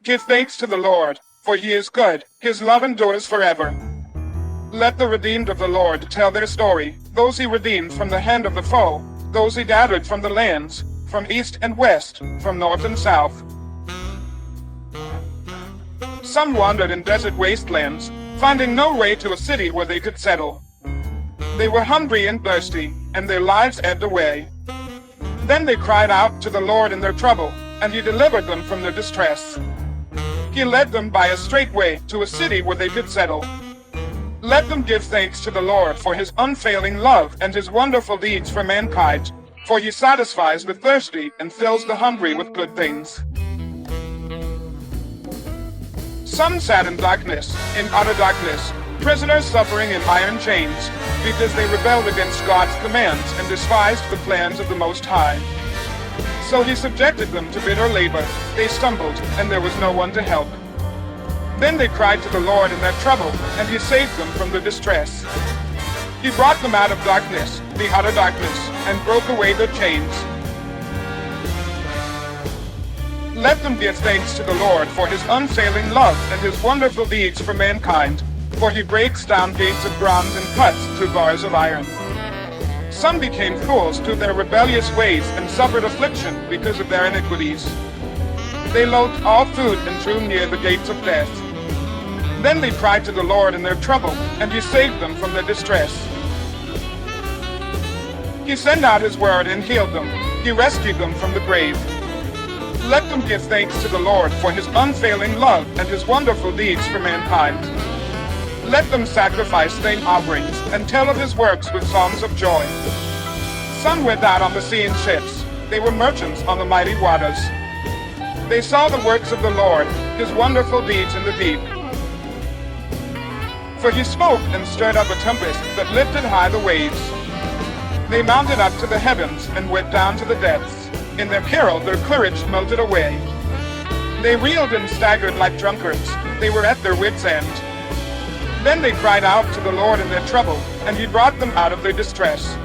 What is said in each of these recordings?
Give thanks to the Lord, for he is good, his love endures forever. Let the redeemed of the Lord tell their story, those he redeemed from the hand of the foe, those he gathered from the lands, from east and west, from north and south. Some wandered in desert wastelands, finding no way to a city where they could settle. They were hungry and thirsty, and their lives ebbed away. Then they cried out to the Lord in their trouble, and he delivered them from their distress. He led them by a straight way to a city where they could settle. Let them give thanks to the Lord for his unfailing love and his wonderful deeds for mankind, for he satisfies the thirsty and fills the hungry with good things. Some sat in darkness, in utter darkness, prisoners suffering in iron chains, because they rebelled against God's commands and despised the plans of the Most High. So he subjected them to bitter labor. They stumbled, and there was no one to help. Then they cried to the Lord in their trouble, and he saved them from their distress. He brought them out of darkness, the utter darkness, and broke away their chains. Let them give thanks to the Lord for his unfailing love and his wonderful deeds for mankind, for he breaks down gates of bronze and cuts through bars of iron. Some became fools through their rebellious ways and suffered affliction because of their iniquities. They loathed all food and drew near the gates of death. Then they cried to the Lord in their trouble, and he saved them from their distress. He sent out his word and healed them. He rescued them from the grave. Let them give thanks to the Lord for his unfailing love and his wonderful deeds for mankind. Let them sacrifice thank offerings and tell of his works with songs of joy. Some went out on the sea in ships. They were merchants on the mighty waters. They saw the works of the Lord, his wonderful deeds in the deep. For he spoke and stirred up a tempest that lifted high the waves. They mounted up to the heavens and went down to the depths. In their peril their courage melted away. They reeled and staggered like drunkards. They were at their wits' end. Then they cried out to the Lord in their trouble, and he brought them out of their distress.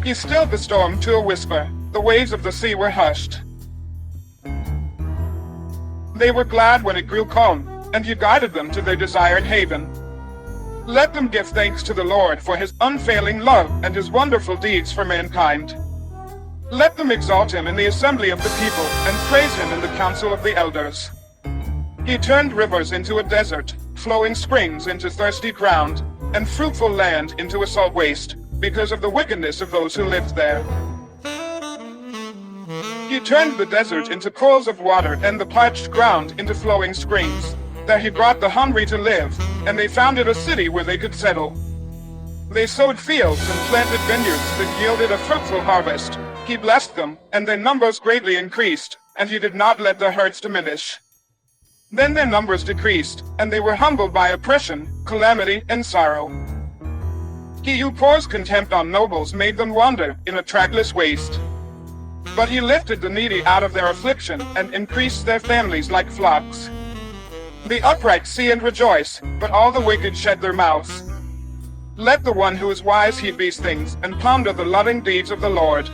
He stilled the storm to a whisper. The waves of the sea were hushed. They were glad when it grew calm, and he guided them to their desired haven. Let them give thanks to the Lord for his unfailing love and his wonderful deeds for mankind. Let them exalt him in the assembly of the people and praise him in the council of the elders. He turned rivers into a desert, flowing springs into thirsty ground, and fruitful land into a salt waste, because of the wickedness of those who lived there. He turned the desert into pools of water and the parched ground into flowing springs. There he brought the hungry to live, and they founded a city where they could settle. They sowed fields and planted vineyards that yielded a fruitful harvest. He blessed them, and their numbers greatly increased, and he did not let their herds diminish. Then their numbers decreased, and they were humbled by oppression, calamity, and sorrow. He who pours contempt on nobles made them wander in a trackless waste. But he lifted the needy out of their affliction and increased their families like flocks. The upright see and rejoice, but all the wicked shut their mouths. Let the one who is wise heed these things and ponder the loving deeds of the Lord.